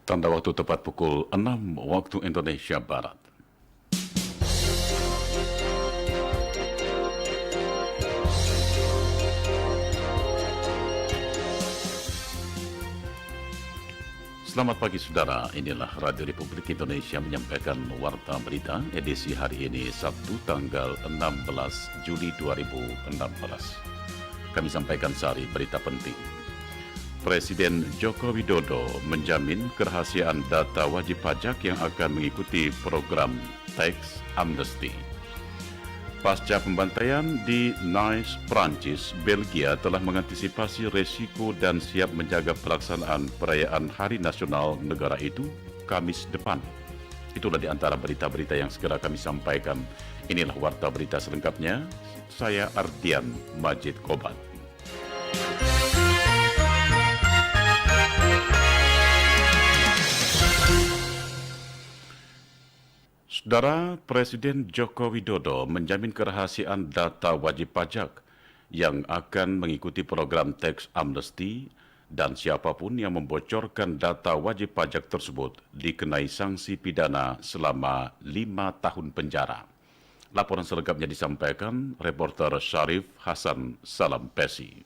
Tanda waktu tepat pukul 6 waktu Indonesia Barat. Selamat pagi saudara, inilah Radio Republik Indonesia menyampaikan Warta Berita edisi hari ini Sabtu tanggal 16 Juli 2016. Kami sampaikan sehari berita penting. Presiden Joko Widodo menjamin kerahasiaan data wajib pajak yang akan mengikuti program Tax Amnesty. Pasca pembantaian di Nice, Prancis, Belgia telah mengantisipasi resiko dan siap menjaga pelaksanaan perayaan Hari Nasional negara itu Kamis depan. Itulah di antara berita-berita yang segera kami sampaikan. Inilah Warta Berita selengkapnya. Saya Ardian Majid Kobat. Saudara, Presiden Joko Widodo menjamin kerahasiaan data wajib pajak yang akan mengikuti program Tax Amnesty dan siapapun yang membocorkan data wajib pajak tersebut dikenai sanksi pidana selama 5 tahun penjara. Laporan selengkapnya disampaikan reporter Syarif Hasan Salampesi.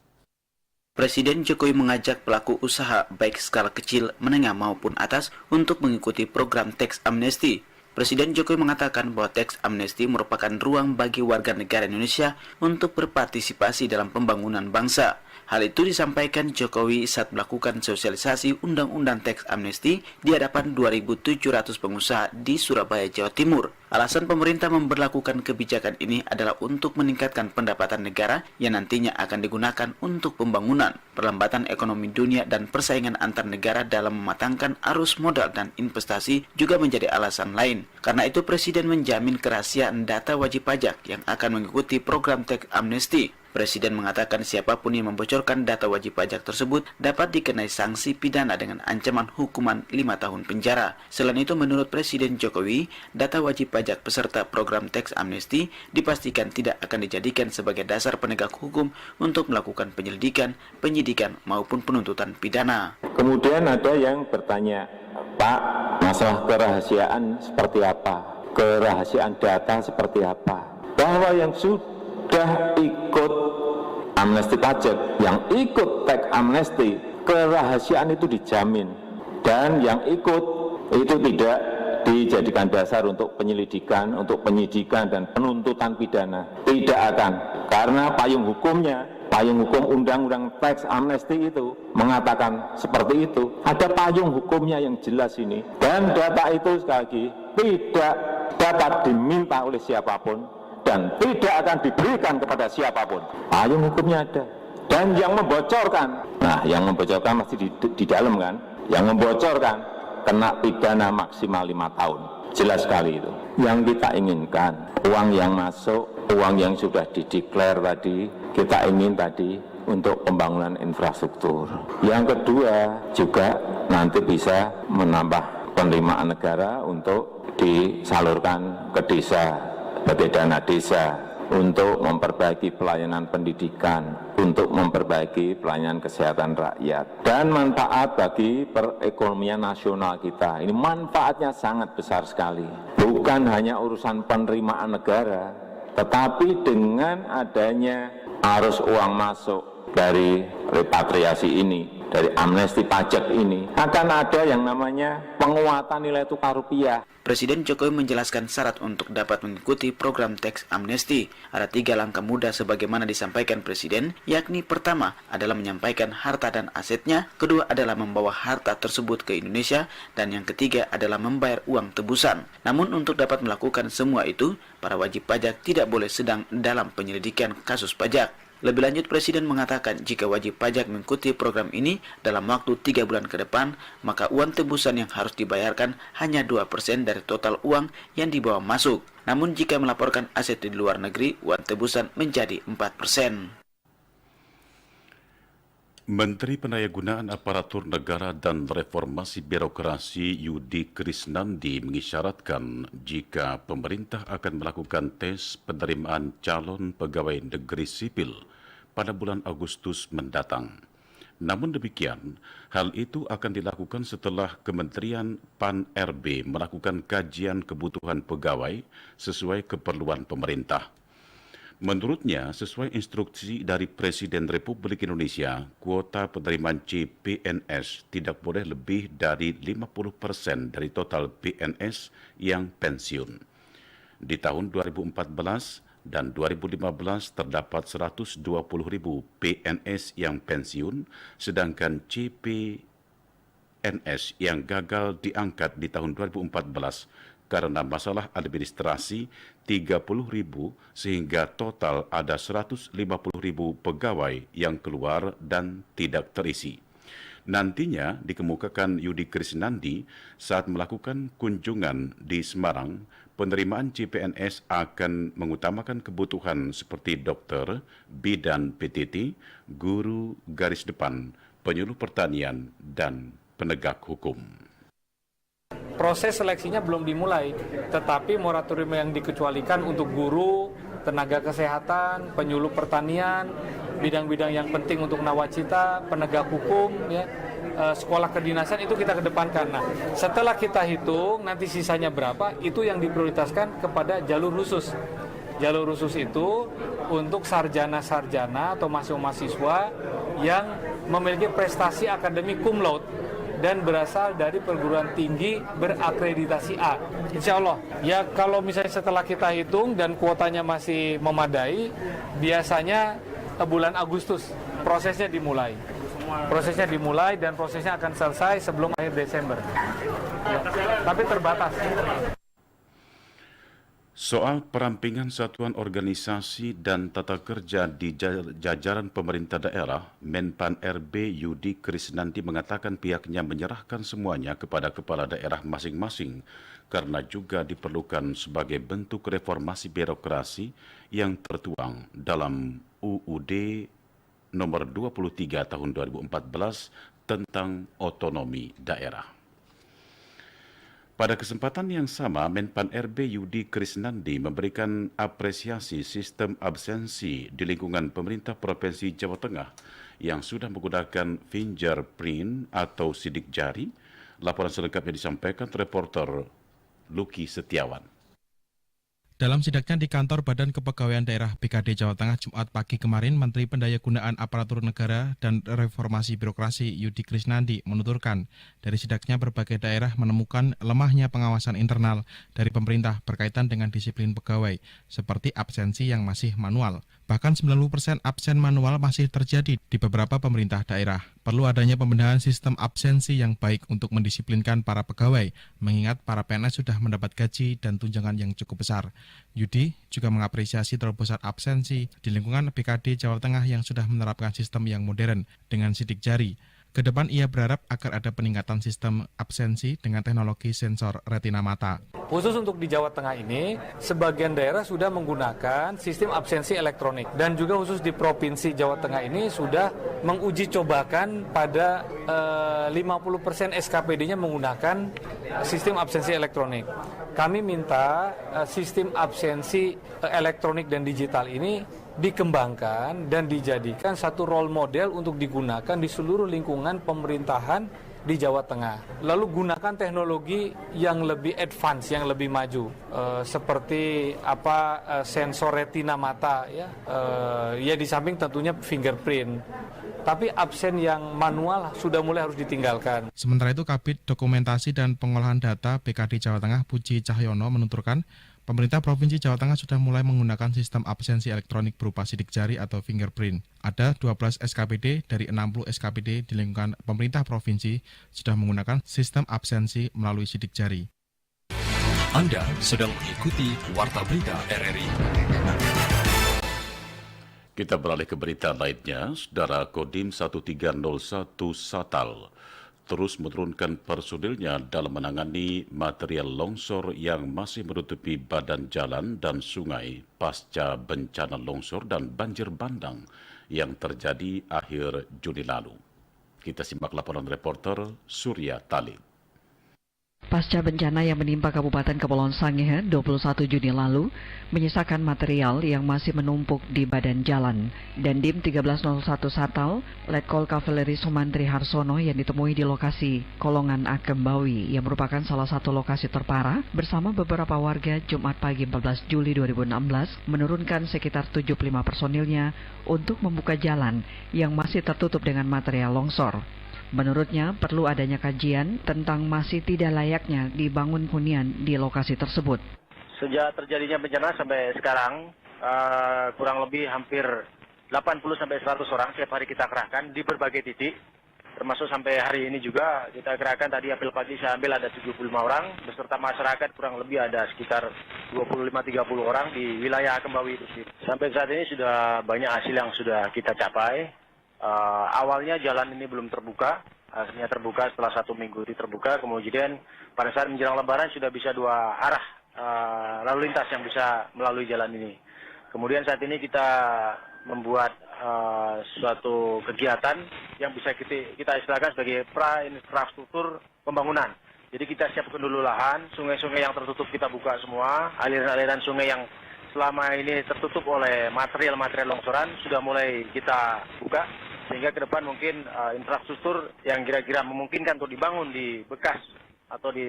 Presiden Jokowi mengajak pelaku usaha baik skala kecil, menengah maupun atas untuk mengikuti program Tax Amnesty. Presiden Jokowi mengatakan bahwa Tax Amnesty merupakan ruang bagi warga negara Indonesia untuk berpartisipasi dalam pembangunan bangsa. Hal itu disampaikan Jokowi saat melakukan sosialisasi Undang-Undang Tax Amnesty di hadapan 2.700 pengusaha di Surabaya, Jawa Timur. Alasan pemerintah memberlakukan kebijakan ini adalah untuk meningkatkan pendapatan negara yang nantinya akan digunakan untuk pembangunan, perlambatan ekonomi dunia, dan persaingan antar negara dalam mematangkan arus modal dan investasi juga menjadi alasan lain. Karena itu Presiden menjamin kerahasiaan data wajib pajak yang akan mengikuti program Tax Amnesty. Presiden mengatakan siapapun yang membocorkan data wajib pajak tersebut dapat dikenai sanksi pidana dengan ancaman hukuman 5 tahun penjara. Selain itu, menurut Presiden Jokowi, data wajib pajak peserta program Tax Amnesty dipastikan tidak akan dijadikan sebagai dasar penegak hukum untuk melakukan penyelidikan, penyidikan, maupun penuntutan pidana. Kemudian ada yang bertanya, Pak, masalah kerahasiaan seperti apa? Kerahasiaan data seperti apa? Bahwa yang sudah ikut amnesti pajak, yang ikut tax amnesty, kerahasiaan itu dijamin. Dan yang ikut itu tidak dijadikan dasar untuk penyelidikan, untuk penyidikan dan penuntutan pidana. Tidak akan, karena payung hukumnya, payung hukum Undang-Undang Tax Amnesty itu mengatakan seperti itu. Ada payung hukumnya yang jelas ini. Dan data itu sekali lagi tidak dapat diminta oleh siapapun dan tidak akan diberikan kepada siapapun. Payung hukumnya ada. Dan yang membocorkan, nah yang membocorkan masih di dalam kan, yang membocorkan kena pidana maksimal 5 tahun. Jelas sekali itu. Yang kita inginkan, uang yang masuk, uang yang sudah dideklar tadi, kita ingin tadi untuk pembangunan infrastruktur. Yang kedua juga nanti bisa menambah penerimaan negara untuk disalurkan ke desa, sebagai dana desa, untuk memperbaiki pelayanan pendidikan, untuk memperbaiki pelayanan kesehatan rakyat, dan manfaat bagi perekonomian nasional kita. Ini manfaatnya sangat besar sekali. Bukan hanya urusan penerimaan negara, tetapi dengan adanya arus uang masuk dari repatriasi ini, dari amnesti pajak ini, akan ada yang namanya penguatan nilai tukar rupiah. Presiden Jokowi menjelaskan syarat untuk dapat mengikuti program Tax Amnesty. Ada 3 langkah mudah sebagaimana disampaikan Presiden, yakni pertama adalah menyampaikan harta dan asetnya, kedua adalah membawa harta tersebut ke Indonesia, dan yang ketiga adalah membayar uang tebusan. Namun untuk dapat melakukan semua itu, para wajib pajak tidak boleh sedang dalam penyelidikan kasus pajak. Lebih lanjut, Presiden mengatakan jika wajib pajak mengikuti program ini dalam waktu 3 bulan ke depan, maka uang tebusan yang harus dibayarkan hanya 2% dari total uang yang dibawa masuk. Namun jika melaporkan aset di luar negeri, uang tebusan menjadi 4%. Menteri Pendayagunaan Aparatur Negara dan Reformasi Birokrasi Yudi Krisnandi mengisyaratkan jika pemerintah akan melakukan tes penerimaan calon pegawai negeri sipil pada bulan Agustus mendatang. Namun demikian, hal itu akan dilakukan setelah Kementerian PAN-RB melakukan kajian kebutuhan pegawai sesuai keperluan pemerintah. Menurutnya, sesuai instruksi dari Presiden Republik Indonesia, kuota penerimaan CPNS tidak boleh lebih dari 50% dari total PNS yang pensiun. Di tahun 2014 dan 2015 terdapat 120.000 PNS yang pensiun, sedangkan CPNS yang gagal diangkat di tahun 2014 karena masalah administrasi 30.000 sehingga total ada 150.000 pegawai yang keluar dan tidak terisi. Nantinya dikemukakan Yudi Krisnandi saat melakukan kunjungan di Semarang, penerimaan CPNS akan mengutamakan kebutuhan seperti dokter, bidan PTT, guru garis depan, penyuluh pertanian, dan penegak hukum. Proses seleksinya belum dimulai, tetapi moratorium yang dikecualikan untuk guru, tenaga kesehatan, penyuluh pertanian, bidang-bidang yang penting untuk nawacita, penegak hukum, ya, sekolah kedinasan itu kita kedepankan. Nah, setelah kita hitung nanti sisanya berapa, itu yang diprioritaskan kepada jalur khusus. Jalur khusus itu untuk sarjana-sarjana atau mahasiswa yang memiliki prestasi akademik cum laude dan berasal dari perguruan tinggi berakreditasi A. Insya Allah, ya kalau misalnya setelah kita hitung dan kuotanya masih memadai, biasanya bulan Agustus prosesnya dimulai. Prosesnya dimulai dan prosesnya akan selesai sebelum akhir Desember. Ya, tapi terbatas. Soal perampingan satuan organisasi dan tata kerja di jajaran pemerintah daerah, Menpan RB Yudi Krisnandi mengatakan pihaknya menyerahkan semuanya kepada kepala daerah masing-masing karena juga diperlukan sebagai bentuk reformasi birokrasi yang tertuang dalam UUD nomor 23 tahun 2014 tentang otonomi daerah. Pada kesempatan yang sama, Menpan RB Yudi Krisnandi memberikan apresiasi sistem absensi di lingkungan pemerintah Provinsi Jawa Tengah yang sudah menggunakan fingerprint atau sidik jari. Laporan selengkapnya disampaikan reporter Luki Setiawan. Dalam sidaknya di kantor Badan Kepegawaian Daerah BKD Jawa Tengah Jumat pagi kemarin, Menteri Pendayagunaan Aparatur Negara dan Reformasi Birokrasi Yudi Krisnandi menuturkan, dari sidaknya berbagai daerah menemukan lemahnya pengawasan internal dari pemerintah berkaitan dengan disiplin pegawai, seperti absensi yang masih manual. Bahkan 90% absen manual masih terjadi di beberapa pemerintah daerah. Perlu adanya pembenahan sistem absensi yang baik untuk mendisiplinkan para pegawai, mengingat para PNS sudah mendapat gaji dan tunjangan yang cukup besar. Yudi juga mengapresiasi terobosan absensi di lingkungan BKD Jawa Tengah yang sudah menerapkan sistem yang modern dengan sidik jari. Kedepan ia berharap agar ada peningkatan sistem absensi dengan teknologi sensor retina mata. Khusus untuk di Jawa Tengah ini, sebagian daerah sudah menggunakan sistem absensi elektronik. Dan juga khusus di Provinsi Jawa Tengah ini sudah menguji cobakan pada 50% SKPD-nya menggunakan sistem absensi elektronik. Kami minta sistem absensi elektronik dan digital ini dikembangkan dan dijadikan satu role model untuk digunakan di seluruh lingkungan pemerintahan di Jawa Tengah. Lalu gunakan teknologi yang lebih advance, yang lebih maju, seperti sensor retina mata, ya di samping tentunya fingerprint. Tapi absen yang manual sudah mulai harus ditinggalkan. Sementara itu, Kabid Dokumentasi dan Pengolahan Data BKD Jawa Tengah Puji Cahyono menuturkan, pemerintah Provinsi Jawa Tengah sudah mulai menggunakan sistem absensi elektronik berupa sidik jari atau fingerprint. Ada 12 SKPD dari 60 SKPD di lingkungan pemerintah provinsi sudah menggunakan sistem absensi melalui sidik jari. Anda sedang mengikuti Warta Berita RRI. Kita beralih ke berita lainnya. Saudara Kodim 1301 Satal terus menurunkan personilnya dalam menangani material longsor yang masih menutupi badan jalan dan sungai pasca bencana longsor dan banjir bandang yang terjadi akhir Juni lalu. Kita simak laporan reporter Surya Talib. Pasca bencana yang menimpa Kabupaten Kepulauan Sangihe 21 Juni lalu, menyisakan material yang masih menumpuk di badan jalan. Dandim 1301 Satal, Letkol Kavaleri Sumantri Harsono yang ditemui di lokasi Kolongan Akembawi yang merupakan salah satu lokasi terparah, bersama beberapa warga Jumat pagi 14 Juli 2016 menurunkan sekitar 75 personilnya untuk membuka jalan yang masih tertutup dengan material longsor. Menurutnya, perlu adanya kajian tentang masih tidak layaknya dibangun hunian di lokasi tersebut. Sejak terjadinya bencana sampai sekarang, kurang lebih hampir 80-100 orang setiap hari kita kerahkan di berbagai titik. Termasuk sampai hari ini juga kita kerahkan, tadi apel pagi saya ambil ada 75 orang, beserta masyarakat kurang lebih ada sekitar 25-30 orang di wilayah Akembawi itu sendiri. Sampai saat ini sudah banyak hasil yang sudah kita capai. Awalnya jalan ini belum terbuka, akhirnya terbuka setelah 1 minggu terbuka, kemudian pada saat menjelang Lebaran sudah bisa 2 arah lalu lintas yang bisa melalui jalan ini. Kemudian saat ini kita membuat suatu kegiatan yang bisa kita istilahkan sebagai pra-infrastruktur pembangunan. Jadi kita siapkan dulu lahan, sungai-sungai yang tertutup kita buka semua, aliran-aliran sungai yang selama ini tertutup oleh material-material longsoran sudah mulai kita buka. Sehingga ke depan mungkin infrastruktur yang kira-kira memungkinkan untuk dibangun di bekas atau di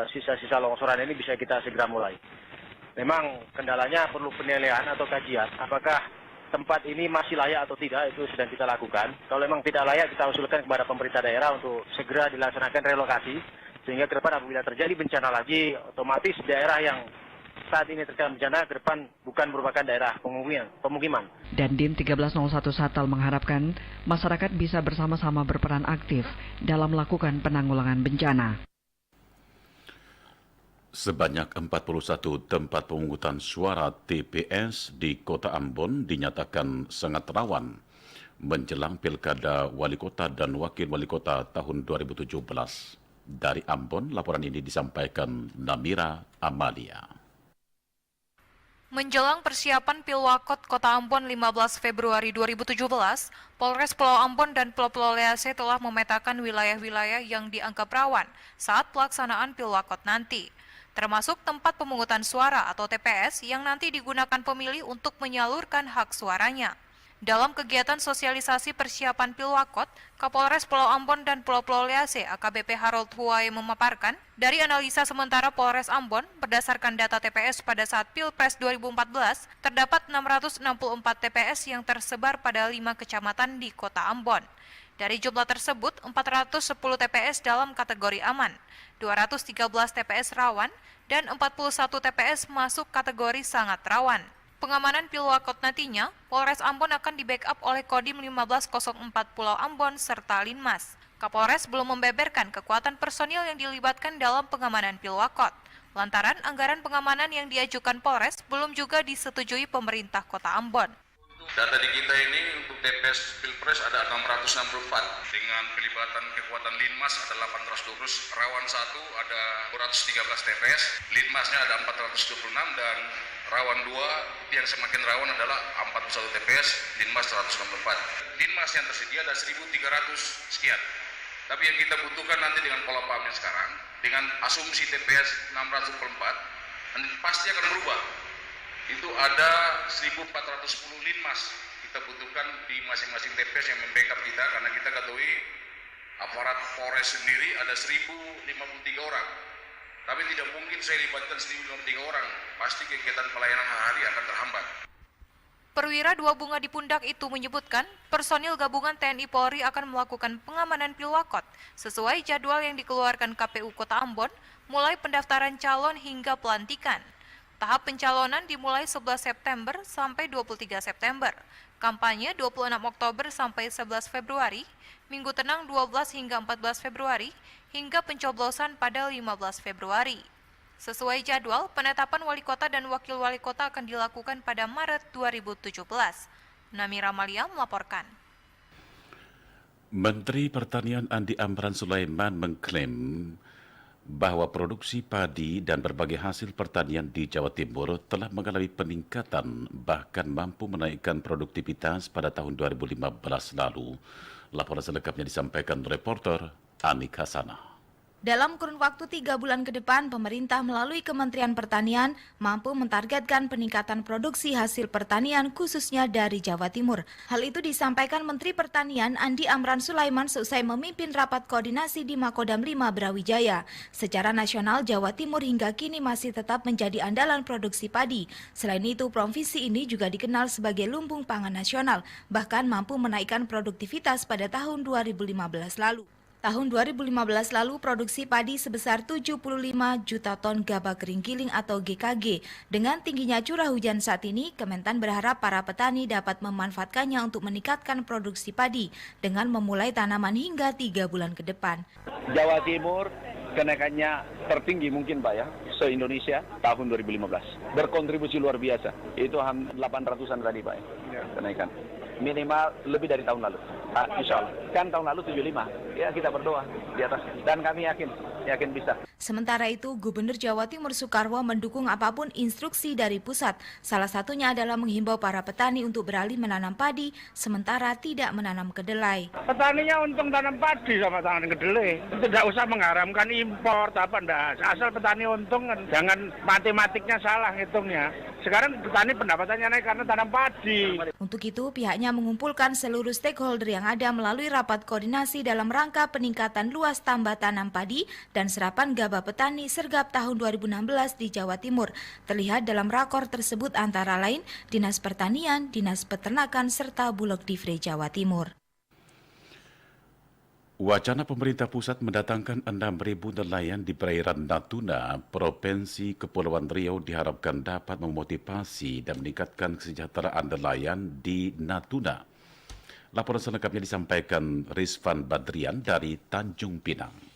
sisa-sisa longsoran ini bisa kita segera mulai. Memang kendalanya perlu penilaian atau kajian, apakah tempat ini masih layak atau tidak, itu sedang kita lakukan. Kalau memang tidak layak, kita usulkan kepada pemerintah daerah untuk segera dilaksanakan relokasi, sehingga ke depan apabila terjadi bencana lagi, otomatis daerah yang saat ini terkena bencana ke depan bukan merupakan daerah pemukiman. Dandim 1301 Satal mengharapkan masyarakat bisa bersama-sama berperan aktif dalam melakukan penanggulangan bencana. Sebanyak 41 tempat pemungutan suara TPS di Kota Ambon dinyatakan sangat rawan menjelang Pilkada Wali Kota dan Wakil Wali Kota tahun 2017. Dari Ambon, laporan ini disampaikan Namira Amalia. Menjelang persiapan Pilwakot Kota Ambon 15 Februari 2017, Polres Pulau Ambon dan Pulau Lease telah memetakan wilayah-wilayah yang dianggap rawan saat pelaksanaan Pilwakot nanti, termasuk tempat pemungutan suara atau TPS yang nanti digunakan pemilih untuk menyalurkan hak suaranya. Dalam kegiatan sosialisasi persiapan Pilwakot, Kapolres Pulau Ambon dan Pulau Lease AKBP Harold Huwae memaparkan, dari analisa sementara Polres Ambon, berdasarkan data TPS pada saat Pilpres 2014, terdapat 664 TPS yang tersebar pada 5 kecamatan di Kota Ambon. Dari jumlah tersebut, 410 TPS dalam kategori aman, 213 TPS rawan, dan 41 TPS masuk kategori sangat rawan. Pengamanan Pilwakot nantinya, Polres Ambon akan di-backup oleh Kodim 1504 Pulau Ambon serta Linmas. Kapolres belum membeberkan kekuatan personil yang dilibatkan dalam pengamanan Pilwakot, lantaran anggaran pengamanan yang diajukan Polres belum juga disetujui pemerintah Kota Ambon. Data di kita ini untuk TPS Pilpres ada 664 dengan pelibatan kekuatan Linmas ada 812, rawan 1 ada 213 TPS, Linmasnya ada 426 dan rawan 2 yang semakin rawan adalah 41 TPS, Linmas 164. Linmas yang tersedia ada 1.300 sekian. Tapi yang kita butuhkan nanti dengan pola paham sekarang, dengan asumsi TPS 604, nanti pasti akan berubah. Itu ada 1.410 Linmas kita butuhkan di masing-masing TPS yang membackup kita, karena kita ketahui aparat Polres sendiri ada 1.053 orang. Tapi tidak mungkin saya libatkan 1.053 orang, pasti kegiatan pelayanan hari akan terhambat. Perwira 2 Bunga di Pundak itu menyebutkan, personil gabungan TNI Polri akan melakukan pengamanan Pilwakot sesuai jadwal yang dikeluarkan KPU Kota Ambon, mulai pendaftaran calon hingga pelantikan. Tahap pencalonan dimulai 11 September sampai 23 September, kampanye 26 Oktober sampai 11 Februari, Minggu Tenang 12 hingga 14 Februari, hingga pencoblosan pada 15 Februari. Sesuai jadwal, penetapan wali kota dan wakil wali kota akan dilakukan pada Maret 2017. Namira Malia melaporkan. Menteri Pertanian Andi Amran Sulaiman mengklaim bahwa produksi padi dan berbagai hasil pertanian di Jawa Timur telah mengalami peningkatan, bahkan mampu menaikkan produktivitas pada tahun 2015 lalu. Laporan selengkapnya disampaikan reporter Anik Hasanah. Dalam kurun waktu 3 bulan ke depan, pemerintah melalui Kementerian Pertanian mampu mentargetkan peningkatan produksi hasil pertanian khususnya dari Jawa Timur. Hal itu disampaikan Menteri Pertanian Andi Amran Sulaiman seusai memimpin rapat koordinasi di Makodam 5 Brawijaya. Secara nasional, Jawa Timur hingga kini masih tetap menjadi andalan produksi padi. Selain itu, provinsi ini juga dikenal sebagai lumbung pangan nasional, bahkan mampu menaikkan produktivitas pada tahun 2015 lalu. Tahun 2015 lalu, produksi padi sebesar 75 juta ton gabah kering giling atau GKG. Dengan tingginya curah hujan saat ini, Kementan berharap para petani dapat memanfaatkannya untuk meningkatkan produksi padi dengan memulai tanaman hingga 3 bulan ke depan. Jawa Timur kenaikannya tertinggi mungkin Pak ya, se-Indonesia tahun 2015. Berkontribusi luar biasa, itu 800-an tadi Pak ya, kenaikan. Minimal lebih dari tahun lalu. Insya Allah. Kan tahun lalu 75. Ya kita berdoa di atas. Dan kami yakin bisa. Sementara itu, Gubernur Jawa Timur Soekarwo mendukung apapun instruksi dari pusat. Salah satunya adalah menghimbau para petani untuk beralih menanam padi, sementara tidak menanam kedelai. Petaninya untung tanam padi sama tanam kedelai. Tidak usah mengharamkan impor, asal petani untung, jangan matematiknya salah hitungnya. Sekarang petani pendapatannya naik karena tanam padi. Untuk itu, pihaknya mengumpulkan seluruh stakeholder yang ada melalui rapat koordinasi dalam rangka peningkatan luas tambah tanam padi dan serapan gabah petani sergap tahun 2016 di Jawa Timur. Terlihat dalam rakor tersebut antara lain Dinas Pertanian, Dinas Peternakan, serta Bulog Divre Jawa Timur. Wacana pemerintah pusat mendatangkan 6.000 nelayan di perairan Natuna, Provinsi Kepulauan Riau diharapkan dapat memotivasi dan meningkatkan kesejahteraan nelayan di Natuna. Laporan selengkapnya disampaikan Rizvan Badrian dari Tanjung Pinang.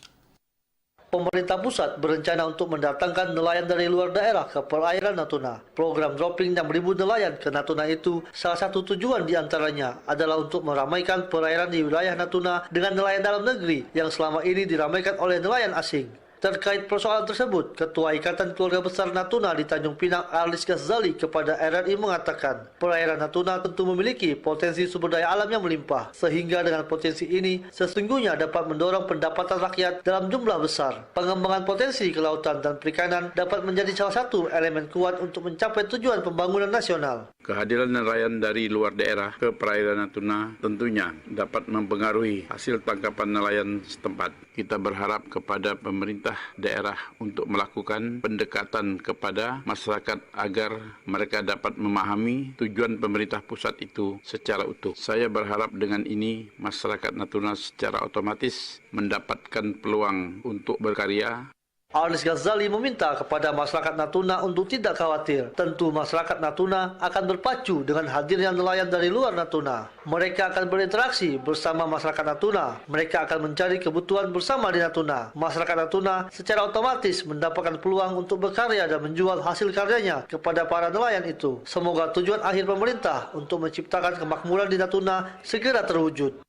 Pemerintah pusat berencana untuk mendatangkan nelayan dari luar daerah ke perairan Natuna. Program dropping 6.000 nelayan ke Natuna itu salah satu tujuan diantaranya adalah untuk meramaikan perairan di wilayah Natuna dengan nelayan dalam negeri yang selama ini diramaikan oleh nelayan asing. Terkait persoalan tersebut, Ketua Ikatan Keluarga Besar Natuna di Tanjung Pinang, Arlis Ghazali, kepada RRI mengatakan, perairan Natuna tentu memiliki potensi sumber daya alam yang melimpah, sehingga dengan potensi ini sesungguhnya dapat mendorong pendapatan rakyat dalam jumlah besar. Pengembangan potensi kelautan dan perikanan dapat menjadi salah satu elemen kuat untuk mencapai tujuan pembangunan nasional. Kehadiran nelayan dari luar daerah ke perairan Natuna tentunya dapat mempengaruhi hasil tangkapan nelayan setempat. Kita berharap kepada pemerintah daerah untuk melakukan pendekatan kepada masyarakat agar mereka dapat memahami tujuan pemerintah pusat itu secara utuh. Saya berharap dengan ini masyarakat Natuna secara otomatis mendapatkan peluang untuk berkarya. Arlis Ghazali meminta kepada masyarakat Natuna untuk tidak khawatir. Tentu masyarakat Natuna akan berpacu dengan hadirnya nelayan dari luar Natuna. Mereka akan berinteraksi bersama masyarakat Natuna. Mereka akan mencari kebutuhan bersama di Natuna. Masyarakat Natuna secara otomatis mendapatkan peluang untuk berkarya dan menjual hasil karyanya kepada para nelayan itu. Semoga tujuan akhir pemerintah untuk menciptakan kemakmuran di Natuna segera terwujud.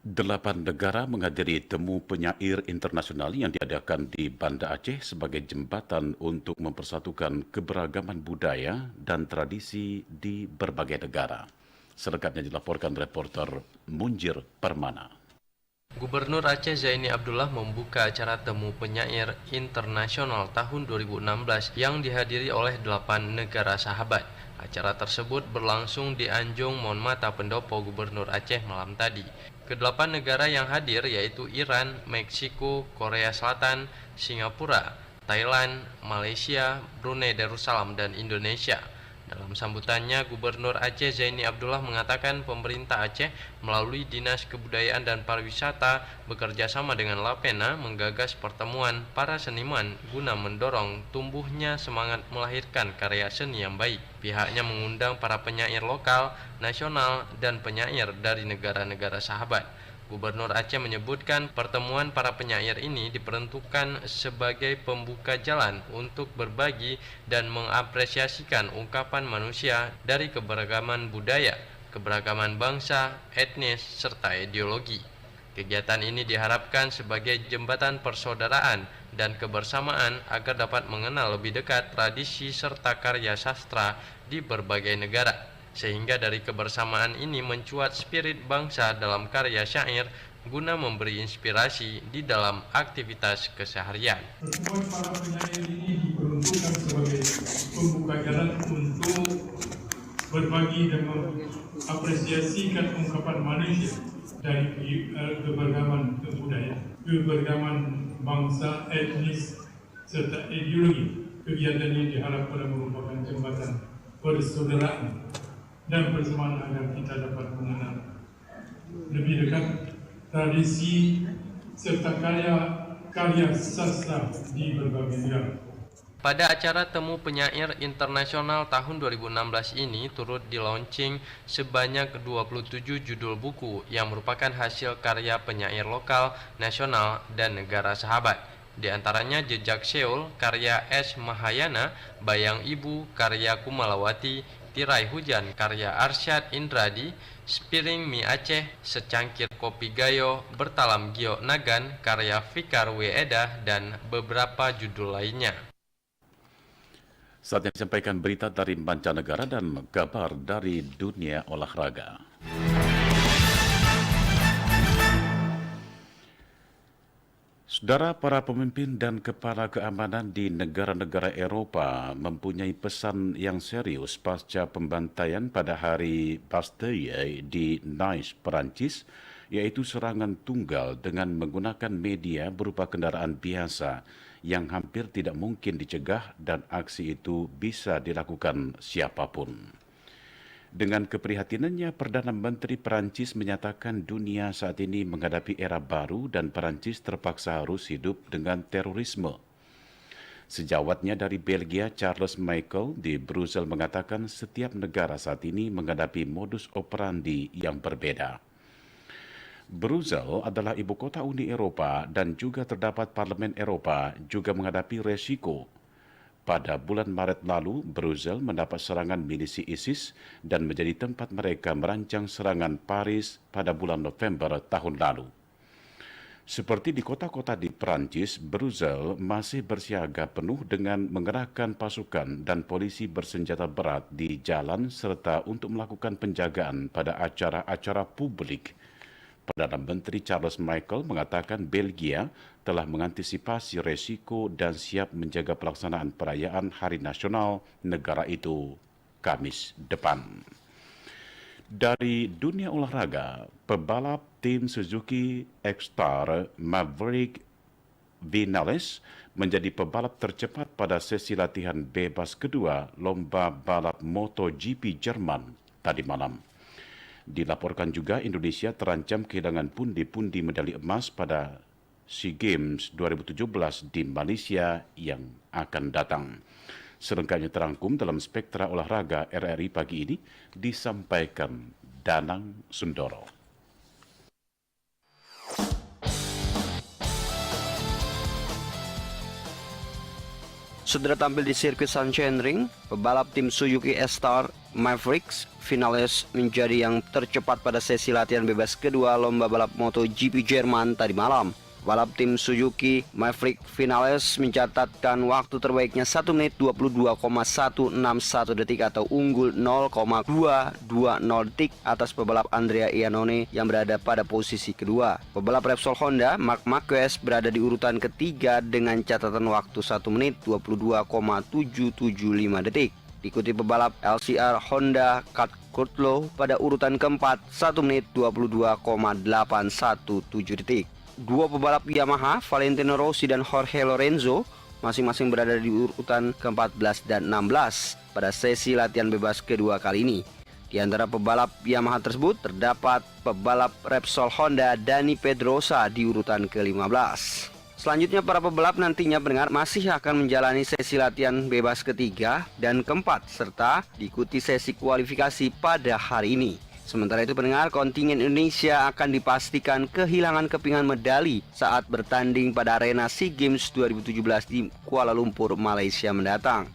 8 negara menghadiri temu penyair internasional yang diadakan di Banda Aceh sebagai jembatan untuk mempersatukan keberagaman budaya dan tradisi di berbagai negara. Selengkapnya dilaporkan reporter Munjir Permana. Gubernur Aceh Zaini Abdullah membuka acara temu penyair internasional tahun 2016 yang dihadiri oleh 8 negara sahabat. Acara tersebut berlangsung di Anjung Monmata Pendopo Gubernur Aceh malam tadi. Kedelapan negara yang hadir yaitu Iran, Meksiko, Korea Selatan, Singapura, Thailand, Malaysia, Brunei Darussalam, dan Indonesia. Dalam sambutannya, Gubernur Aceh Zaini Abdullah mengatakan pemerintah Aceh melalui Dinas Kebudayaan dan Pariwisata bekerja sama dengan Lapena menggagas pertemuan para seniman guna mendorong tumbuhnya semangat melahirkan karya seni yang baik. Pihaknya mengundang para penyair lokal, nasional, dan penyair dari negara-negara sahabat. Gubernur Aceh menyebutkan pertemuan para penyair ini diperuntukkan sebagai pembuka jalan untuk berbagi dan mengapresiasikan ungkapan manusia dari keberagaman budaya, keberagaman bangsa, etnis, serta ideologi. Kegiatan ini diharapkan sebagai jembatan persaudaraan dan kebersamaan agar dapat mengenal lebih dekat tradisi serta karya sastra di berbagai negara. Sehingga dari kebersamaan ini mencuat spirit bangsa dalam karya syair, guna memberi inspirasi di dalam aktivitas keseharian. Pertemuan para penyair ini diperuntukkan sebagai pembuka jalan untuk berbagi dan mengapresiasikan ungkapan manusia dari keberagaman budaya, keberagaman bangsa, etnis, serta ideologi. Kegiatan ini diharapkan merupakan jembatan persaudaraan dan persamaan agar kita dapat mengenal lebih dekat tradisi serta karya sastra di berbagai negara. Pada acara Temu Penyair Internasional tahun 2016 ini turut di-launching sebanyak 27 judul buku yang merupakan hasil karya penyair lokal, nasional, dan negara sahabat. Di antaranya Jejak Seoul, karya S. Mahayana, Bayang Ibu, karya Kumalawati, Tirai Hujan, karya Arsyad Indradi, Spiring Mie Aceh, Secangkir Kopi Gayo, Bertalam Gio Nagan, karya Fikar W. Edah, dan beberapa judul lainnya. Saatnya disampaikan berita dari mancanegara dan kabar dari dunia olahraga. Saudara, para pemimpin dan kepala keamanan di negara-negara Eropa mempunyai pesan yang serius pasca pembantaian pada hari Bastille di Nice, Perancis, yaitu serangan tunggal dengan menggunakan media berupa kendaraan biasa yang hampir tidak mungkin dicegah dan aksi itu bisa dilakukan siapapun. Dengan keprihatinannya, Perdana Menteri Perancis menyatakan dunia saat ini menghadapi era baru dan Perancis terpaksa harus hidup dengan terorisme. Sejawatnya dari Belgia, Charles Michel di Brussels mengatakan setiap negara saat ini menghadapi modus operandi yang berbeda. Brussels adalah ibu kota Uni Eropa dan juga terdapat Parlemen Eropa juga menghadapi resiko. Pada bulan Maret lalu, Brussels mendapat serangan milisi ISIS dan menjadi tempat mereka merancang serangan Paris pada bulan November tahun lalu. Seperti di kota-kota di Prancis, Brussels masih bersiaga penuh dengan mengerahkan pasukan dan polisi bersenjata berat di jalan serta untuk melakukan penjagaan pada acara-acara publik. Perdana Menteri Charles Michel mengatakan Belgia telah mengantisipasi resiko dan siap menjaga pelaksanaan perayaan Hari Nasional negara itu Kamis depan. Dari dunia olahraga, pebalap tim Suzuki X-Star Maverick Vinales menjadi pebalap tercepat pada sesi latihan bebas kedua lomba balap MotoGP Jerman tadi malam. Dilaporkan juga Indonesia terancam kehilangan pundi-pundi medali emas pada SEA Games 2017 di Malaysia yang akan datang. Selengkapnya terangkum dalam Spektra Olahraga RRI pagi ini disampaikan Danang Sundoro. Sudah tampil di sirkuit Sachsenring, pebalap tim Suzuki X-Star Mavericks Vinales menjadi yang tercepat pada sesi latihan bebas kedua lomba balap MotoGP Jerman tadi malam. Balap tim Suzuki Maverick Vinales mencatatkan waktu terbaiknya 1 menit 22,161 detik atau unggul 0,220 detik atas pebalap Andrea Iannone yang berada pada posisi kedua. Pebalap Repsol Honda Marc Marquez berada di urutan ketiga dengan catatan waktu 1 menit 22,775 detik. Diikuti pebalap LCR Honda Kat Kurtlow pada urutan keempat 1 menit 22,817 detik. Dua pebalap Yamaha, Valentino Rossi dan Jorge Lorenzo, masing-masing berada di urutan ke-14 dan 16 pada sesi latihan bebas kedua kali ini. Di antara pebalap Yamaha tersebut terdapat pebalap Repsol Honda Dani Pedrosa di urutan ke-15. Selanjutnya para pebalap nantinya pendengar masih akan menjalani sesi latihan bebas ketiga dan keempat serta diikuti sesi kualifikasi pada hari ini. Sementara itu pendengar, kontingen Indonesia akan dipastikan kehilangan kepingan medali saat bertanding pada arena SEA Games 2017 di Kuala Lumpur, Malaysia mendatang.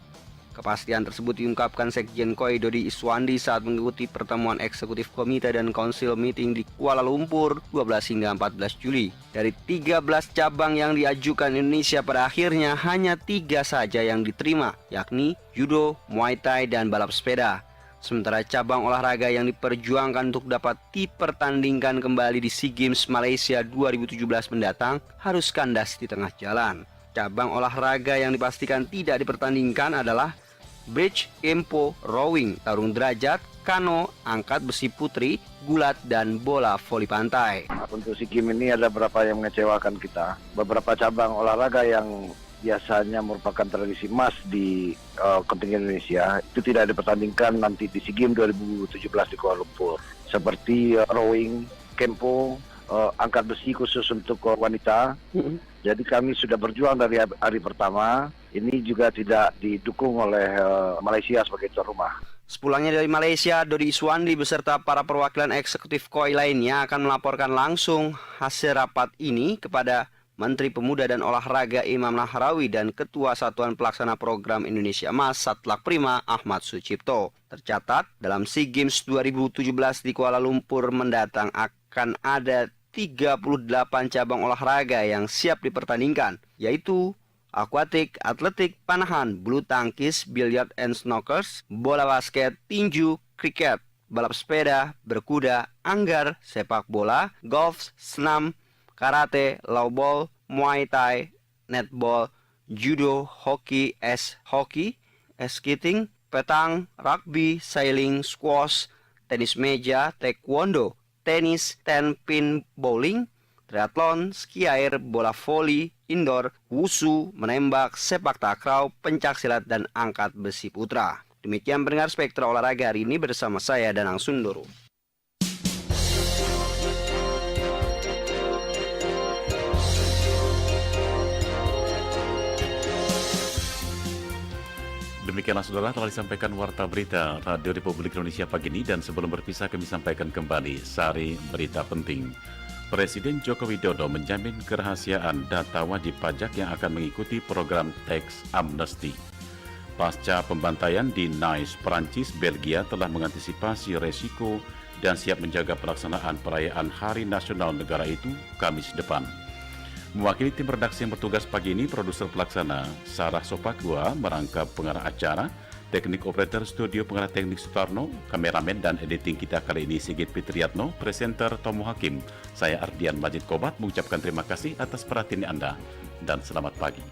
Kepastian tersebut diungkapkan Sekjen KOI Dodi Iswandi saat mengikuti pertemuan eksekutif komite dan konsil meeting di Kuala Lumpur 12 hingga 14 Juli. Dari 13 cabang yang diajukan Indonesia pada akhirnya hanya 3 saja yang diterima, yakni judo, muay thai, dan balap sepeda. Sementara cabang olahraga yang diperjuangkan untuk dapat dipertandingkan kembali di SEA Games Malaysia 2017 mendatang harus kandas di tengah jalan. Cabang olahraga yang dipastikan tidak dipertandingkan adalah bridge, kempo, rowing, tarung derajat, kano, angkat besi putri, gulat, dan bola voli pantai. Untuk SEA Games ini ada beberapa yang mengecewakan kita. Beberapa cabang olahraga yang biasanya merupakan tradisi emas di kontingen Indonesia itu tidak dipertandingkan nanti di SEA Games 2017 di Kuala Lumpur. Seperti rowing, kempo, angkat besi khusus untuk wanita. Jadi kami sudah berjuang dari hari pertama. Ini juga tidak didukung oleh Malaysia sebagai tuan rumah. Sepulangnya dari Malaysia, Dodi Iswandi beserta para perwakilan eksekutif KOI lainnya akan melaporkan langsung hasil rapat ini kepada Menteri Pemuda dan Olahraga Imam Nahrawi dan Ketua Satuan Pelaksana Program Indonesia Emas Satlak Prima Ahmad Sucipto. Tercatat, dalam SEA Games 2017 di Kuala Lumpur mendatang akan ada 38 cabang olahraga yang siap dipertandingkan, yaitu akuatik, atletik, panahan, bulu tangkis, biliar and snookers, bola basket, tinju, kriket, balap sepeda, berkuda, anggar, sepak bola, golf, senam, karate, lawball, muay thai, netball, judo, hoki, hoki, skating, petang, rugby, sailing, squash, tenis meja, taekwondo, tenis, 10-pin bowling, triathlon, ski air, bola voli, indoor, wushu, menembak, sepak takraw, pencaksilat, dan angkat besi putra. Demikian pendengar Spektra Olahraga hari ini bersama saya Danang Sundoro. Demikianlah saudara telah disampaikan Warta Berita Radio Republik Indonesia pagi ini, dan sebelum berpisah kami sampaikan kembali sari berita penting. Presiden Joko Widodo menjamin kerahasiaan data wajib pajak yang akan mengikuti program tax amnesty. Pasca pembantaian di Nice, Perancis, Belgia telah mengantisipasi resiko dan siap menjaga pelaksanaan perayaan Hari Nasional Negara itu Kamis depan. Mewakili tim redaksi yang bertugas pagi ini, produser pelaksana Sarah Sopakua, merangkap pengarah acara, teknik operator studio pengarah teknik Sutarno, kameramen dan editing kita kali ini Sigit Fitriatno, presenter Tomo Hakim. Saya Ardian Majid Kobat mengucapkan terima kasih atas perhatian Anda dan selamat pagi.